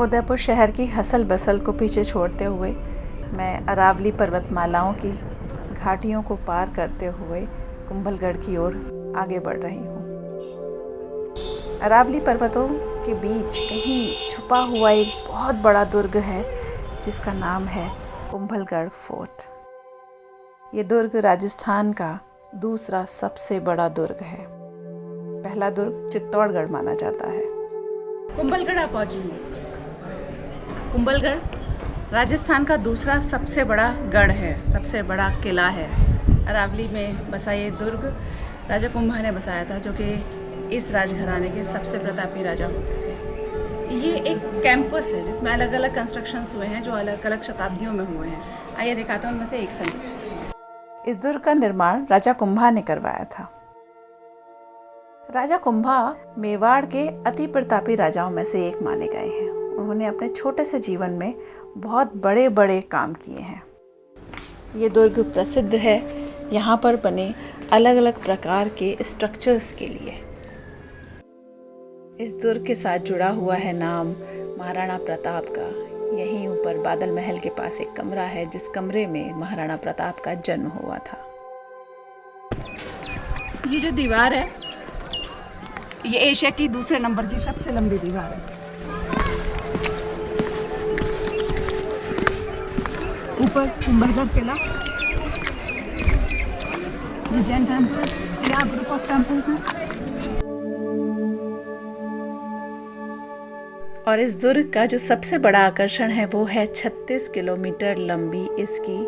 उदयपुर शहर की hustle bustle को पीछे छोड़ते हुए मैं अरावली पर्वतमालाओं की घाटियों को पार करते हुए कुंभलगढ़ की ओर आगे बढ़ रही हूँ। अरावली पर्वतों के बीच कहीं छुपा हुआ एक बहुत बड़ा दुर्ग है जिसका नाम है कुंभलगढ़ फोर्ट। ये दुर्ग राजस्थान का दूसरा सबसे बड़ा दुर्ग है। पहला दुर्ग चित्तौड़गढ़ माना जाता है। कुंभलगढ़ आप पहुंची हूँ। कुंभलगढ़ राजस्थान का दूसरा सबसे बड़ा गढ़ है, सबसे बड़ा किला है। अरावली में बसा ये दुर्ग राजा कुंभा ने बसाया था, जो कि इस राजघराने के सबसे प्रतापी राजा होते थे। ये एक कैंपस है जिसमें अलग अलग कंस्ट्रक्शंस हुए हैं जो अलग अलग शताब्दियों में हुए हैं। आइए दिखाता हूँ उनमें से एक संरचना। इस दुर्ग का निर्माण राजा कुंभा ने करवाया था। राजा कुंभा मेवाड़ के अति प्रतापी राजाओं में से एक माने गए हैं। उन्होंने अपने छोटे से जीवन में बहुत बड़े बड़े काम किए हैं। ये दुर्ग प्रसिद्ध है यहाँ पर बने अलग अलग प्रकार के स्ट्रक्चर्स के लिए। इस दुर्ग के साथ जुड़ा हुआ है नाम महाराणा प्रताप का। यहीं ऊपर बादल महल के पास एक कमरा है जिस कमरे में महाराणा प्रताप का जन्म हुआ था। ये जो दीवार है ये एशिया की दूसरे नंबर की सबसे लंबी दीवार है। ऊपर कुंभलगढ़ किला, ये जैन टेम्पल, यहाँ ग्रुप ऑफ टेम्पल्स हैं। और इस दुर्ग का जो सबसे बड़ा आकर्षण है वो है 36 किलोमीटर लंबी इसकी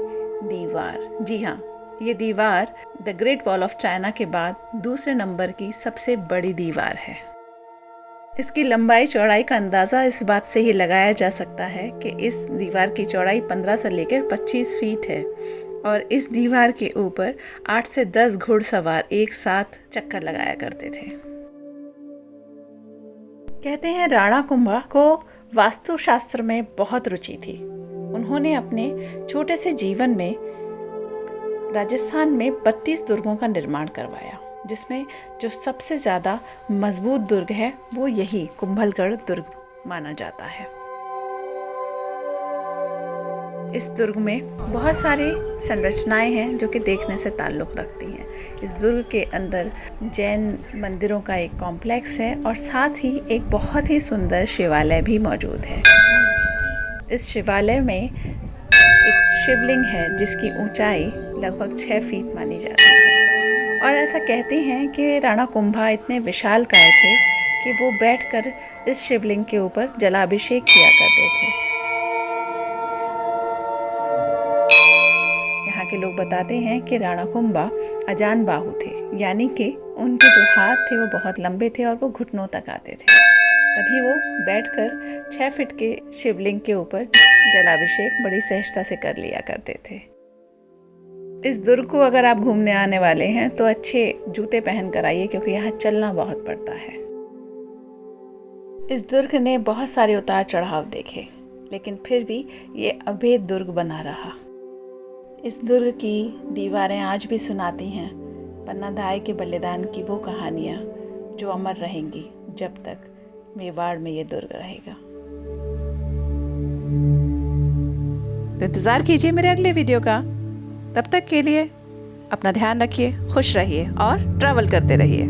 दीवार। जी हाँ, ये दीवार the great wall of China के बाद दूसरे नंबर की सबसे बड़ी दीवार है। इसकी लंबाई चौड़ाई का अंदाज़ा इस बात से ही लगाया जा सकता है कि इस दीवार की चौड़ाई 15 से लेकर 25 फीट है और इस दीवार के ऊपर 8 से 10 घुड़सवार एक साथ चक्कर लगाया करते थे। कहते हैं राणा कुंभा को वास्तुशास्त्र में बहुत रुचि थी। उन्होंने अपने छोटे से जीवन में राजस्थान में 32 दुर्गों का निर्माण करवाया, जिसमें जो सबसे ज़्यादा मजबूत दुर्ग है वो यही कुंभलगढ़ दुर्ग माना जाता है। इस दुर्ग में बहुत सारी संरचनाएं हैं जो कि देखने से ताल्लुक़ रखती हैं। इस दुर्ग के अंदर जैन मंदिरों का एक कॉम्प्लेक्स है और साथ ही एक बहुत ही सुंदर शिवालय भी मौजूद है। इस शिवालय में एक शिवलिंग है जिसकी ऊंचाई लगभग 6 फीट मानी जाती है और ऐसा कहते हैं कि राणा कुंभा इतने विशालकाय थे कि वो बैठकर इस शिवलिंग के ऊपर जलाभिषेक किया करते थे। यहाँ के लोग बताते हैं कि राणा कुंभा अजान बाहु थे, यानी कि उनके जो हाथ थे वो बहुत लंबे थे और वो घुटनों तक आते थे। तभी वो बैठकर 6 फीट के शिवलिंग के ऊपर जलाभिषेक बड़ी सहजता से कर लिया करते थे। इस दुर्ग को अगर आप घूमने आने वाले हैं तो अच्छे जूते पहन कर आइए, क्योंकि यहाँ चलना बहुत पड़ता है। इस दुर्ग ने बहुत सारे उतार चढ़ाव देखे, लेकिन फिर भी ये अभेद दुर्ग बना रहा। इस दुर्ग की दीवारें आज भी सुनाती हैं पन्नाधाय के बलिदान की वो कहानियाँ जो अमर रहेंगी जब तक मेवाड़ में ये दुर्ग रहेगा। तो इंतज़ार कीजिए मेरे अगले वीडियो का। तब तक के लिए अपना ध्यान रखिए, खुश रहिए और ट्रैवल करते रहिए।